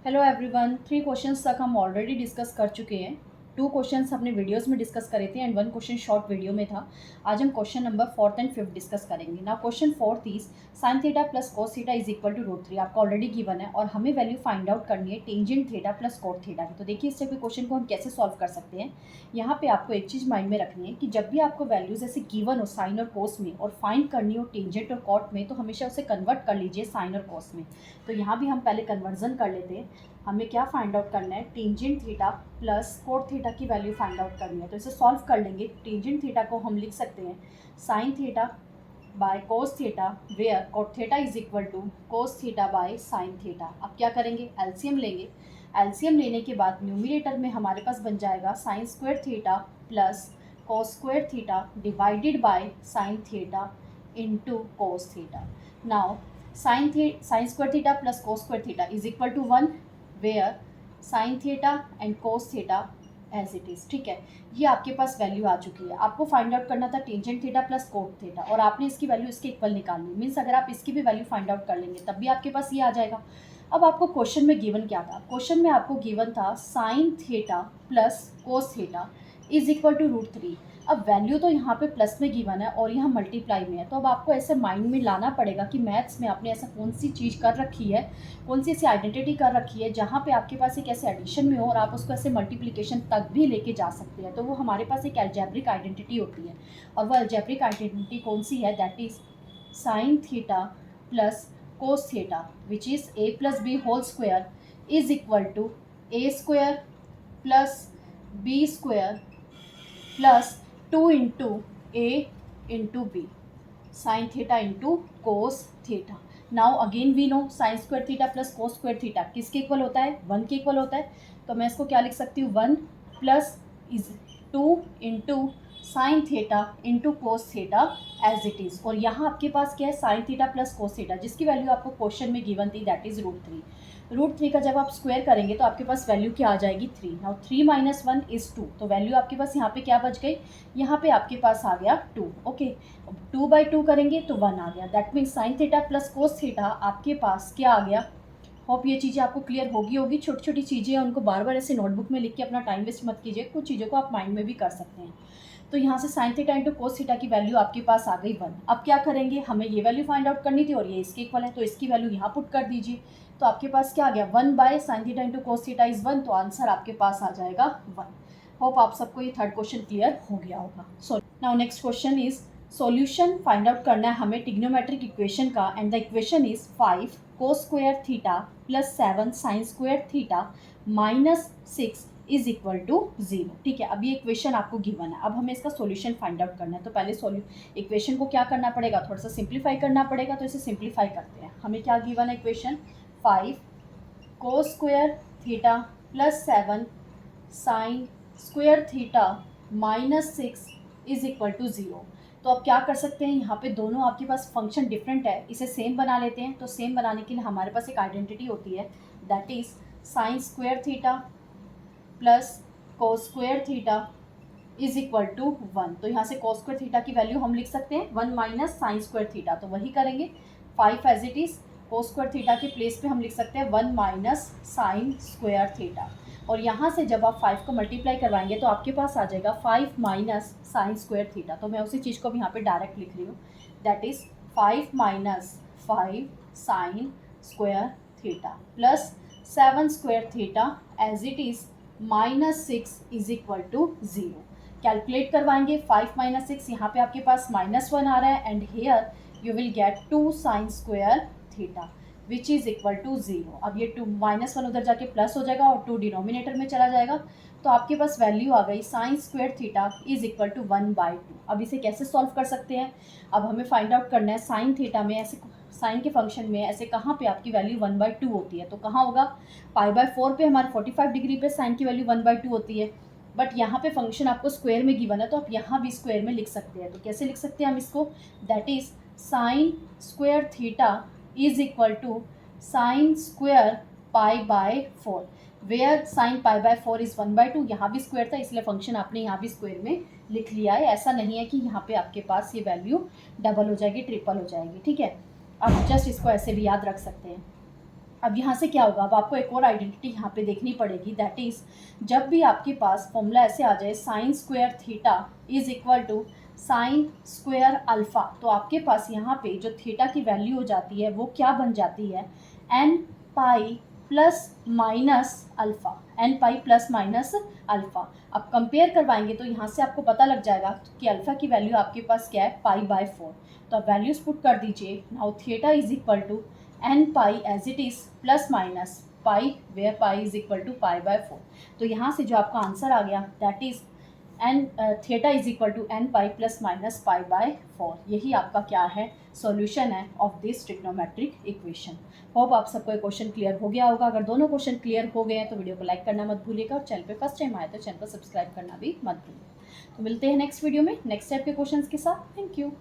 Hello everyone, 3 questions तक हम already discuss कर चुके हैं। 2 क्वेश्चंस हमने वीडियोस में डिस्कस करे थे एंड 1 क्वेश्चन शॉर्ट वीडियो में था। आज हम question number 4th and 5th discuss करेंगे। Now question 4th is sine theta plus cos theta is equal to √3। आपको ऑलरेडी गिवन है और हमें वैल्यू फाइंड आउट करनी है tangent theta plus cot theta की। तो देखिए इस टाइप के क्वेश्चन को हम कैसे सॉल्व कर सकते हैं। यहाँ पे आपको एक चीज़ माइंड में रखनी है कि जब भी आपको वैल्यूज ऐसे गिवन हो साइन और कोस में और फाइंड करनी हो टेंजेंट और कॉट में, तो हमेशा उसे कन्वर्ट कर लीजिए साइन और कोस में। तो यहाँ भी हम पहले कन्वर्जन कर लेते हैं। हमें क्या फाइंड आउट करना है, tangent theta plus cot theta की वैल्यू फाइंड आउट करनी है। तो इसे सॉल्व कर लेंगे। टेंजेंट थीटा को हम लिख सकते हैं sine theta by cos theta, where cot theta is equal to cos theta by sine theta. अब क्या करेंगे, एलसीएम लेंगे। एलसीएम लेने के बाद न्यूमिनेटर में हमारे पास बन जाएगा sine square theta plus cos square theta divided by sine theta into cos theta. Now sine square theta plus cos square theta is equal to 1, where sine theta and cos theta as it is. ठीक है, ये आपके पास value आ चुकी है। आपको find out करना था tangent theta plus cot theta और आपने इसकी वैल्यू इसके इक्वल निकालनी। मीन्स अगर आप इसकी भी वैल्यू फाइंड आउट कर लेंगे तब भी आपके पास ये आ जाएगा। अब आपको क्वेश्चन में गिवन क्या था, क्वेश्चन में आपको गिवन था sine theta plus cos theta is equal to √3। अब वैल्यू तो यहाँ पे प्लस में गिवन है और यहाँ मल्टीप्लाई में है। तो अब आपको ऐसे माइंड में लाना पड़ेगा कि मैथ्स में आपने ऐसा कौन सी चीज़ कर रखी है, कौन सी ऐसी आइडेंटिटी कर रखी है जहाँ पे आपके पास एक ऐसे एडिशन में हो और आप उसको ऐसे मल्टीप्लिकेशन तक भी लेके जा सकते हैं। तो वो हमारे पास एक एल्जेब्रिक आइडेंटिटी होती है और वो एल्जेब्रिक आइडेंटिटी कौन सी है, that is sine theta plus cos theta which is a plus B whole square is equal to a square plus b square plus 2 into A into B, sine theta into cos theta. Now again we know sine square theta plus cos square theta किसके equal होता है, 1 के equal होता है। तो मैं इसको क्या लिख सकती हूँ, 1 plus is 2 into sine theta into cos theta as it is. और यहाँ आपके पास क्या है, sine theta plus cos theta जिसकी वैल्यू आपको क्वेश्चन में गिवन थी, दैट इज़ √3। √3 का जब आप स्क्वायर करेंगे तो आपके पास वैल्यू क्या आ जाएगी, 3। Now 3 minus 1 is 2। तो वैल्यू आपके पास यहाँ पे क्या बच गई, यहाँ पे आपके पास आ गया 2। ओके, 2/2 करेंगे तो 1 आ गया। That means sign theta plus cos theta आपके पास क्या आ गया। होप ये चीज़ें आपको क्लियर होगी। छोटी छोटी चीज़ें हैं उनको बार बार ऐसे नोटबुक में लिख के अपना टाइम वेस्ट मत कीजिए, कुछ चीज़ों को आप माइंड में भी कर सकते हैं। तो यहाँ से sign theta into cos theta की वैल्यू आपके पास आ गई 1। अब क्या करेंगे, हमें ये वैल्यू फाइंड आउट करनी थी और ये इसके इक्वल है तो इसकी वैल्यू यहाँ पुट कर दीजिए। तो आपके पास क्या आ गया, 1 bye sine theta into cos theta is 1। तो आंसर आपके पास आ जाएगा 1। होप आप सबको ये 3rd क्वेश्चन क्लियर हो गया होगा। So now next question is solution find out करना है हमें ट्रिग्नोमेट्रिक इक्वेशन का and the equation is 5 cos square theta plus 7 sine square theta minus 6 is equal to 0। ठीक है, अब ये इक्वेशन आपको गिवन है। अब हमें इसका सॉल्यूशन फाइंड आउट करना है। तो पहले इक्वेशन को क्या करना पड़ेगा, थोड़ा सा सिंप्लीफाई करना पड़ेगा। तो इसे सिंप्लीफाई करते हैं। हमें क्या गिवन है equation, 5 cos square theta plus 7 sine square theta minus 6 is equal to 0। तो अब क्या कर सकते हैं, यहाँ पे दोनों आपके पास फंक्शन डिफरेंट है, इसे सेम बना लेते हैं। तो सेम बनाने के लिए हमारे पास एक आइडेंटिटी होती है, that is sine square theta plus cos square theta is equal to 1। तो यहाँ से कोस स्क्वायर थीटा की वैल्यू हम लिख सकते हैं 1 माइनस साइन स्क्वायर थीटा। तो वही करेंगे, 5 as it is cos square theta के प्लेस पे हम लिख सकते हैं 1 माइनस साइन स्क्वायर थीटा। और यहाँ से जब आप 5 को मल्टीप्लाई करवाएंगे तो आपके पास आ जाएगा 5 माइनस साइन स्क्वायर थीटा। तो मैं उसी चीज़ को भी यहाँ पे डायरेक्ट लिख रही हूँ, that is 5 minus 5 sine square theta plus 7 square theta as it is minus 6 is equal to 0। Calculate करवाएंगे, 5 माइनस 6, यहाँ पे आपके पास -1 आ रहा है and here you will get 2 sine square theta which is equal to 0। अब ये 2 -1 उधर जाके प्लस हो जाएगा और 2 डिनोमिनेटर में चला जाएगा। तो आपके पास वैल्यू आ गई sine square theta is equal to 1/2। अब इसे कैसे सॉल्व कर सकते हैं, अब हमें फाइंड आउट करना है साइन थीटा में ऐसे साइन के फंक्शन में ऐसे कहाँ पे आपकी वैल्यू 1/2 होती है। तो कहाँ होगा, π/4 पे हमारे 45 डिग्री पे साइन की वैल्यू 1/2 होती है। बट यहाँ पे फंक्शन आपको स्क्वायर में गिवन है तो आप यहाँ भी स्क्वायर में लिख सकते हैं। तो कैसे लिख सकते हैं हम इसको, that is sine square theta is equal to sine square π/4, where sine π/4 is 1/2। यहाँ भी स्क्वायर था इसलिए फंक्शन आपने यहाँ भी स्क्वायर में लिख लिया है। ऐसा नहीं है कि यहाँ पे आपके पास ये वैल्यू डबल हो जाएगी, ट्रिपल हो जाएगी। ठीक है, आप जस्ट इसको ऐसे भी याद रख सकते हैं। अब यहाँ से क्या होगा, अब आपको एक और आइडेंटिटी यहाँ पे देखनी पड़ेगी, दैट इज़ जब भी आपके पास फॉर्मूला ऐसे आ जाए sine square theta is equal to sine square alpha, तो आपके पास यहाँ पे जो थीटा की वैल्यू हो जाती है वो क्या बन जाती है, n pi plus minus alpha, n pi plus minus alpha. अब कंपेयर करवाएंगे तो यहाँ से आपको पता लग जाएगा कि अल्फ़ा की वैल्यू आपके पास क्या है, पाई बाय 4। तो आप वैल्यूज़ पुट कर दीजिए। Now theta is equal to n pi as it is plus minus pi, where pi is equal to pi by 4। तो यहाँ से जो आपका आंसर आ गया that is n theta is equal to n pi plus minus pi by 4। यही आपका क्या है, सॉल्यूशन है of this trigonometric equation. Hope आप सबको क्वेश्चन क्लियर हो गया होगा। अगर दोनों क्वेश्चन क्लियर हो गए हैं तो वीडियो को लाइक करना मत भूलिएगा, और चैनल पे फर्स्ट टाइम आए तो चैनल को सब्सक्राइब करना भी मत भूलिएगा। तो मिलते हैं नेक्स्ट वीडियो में नेक्स्ट टाइप के क्वेश्चंस के साथ। Thank you.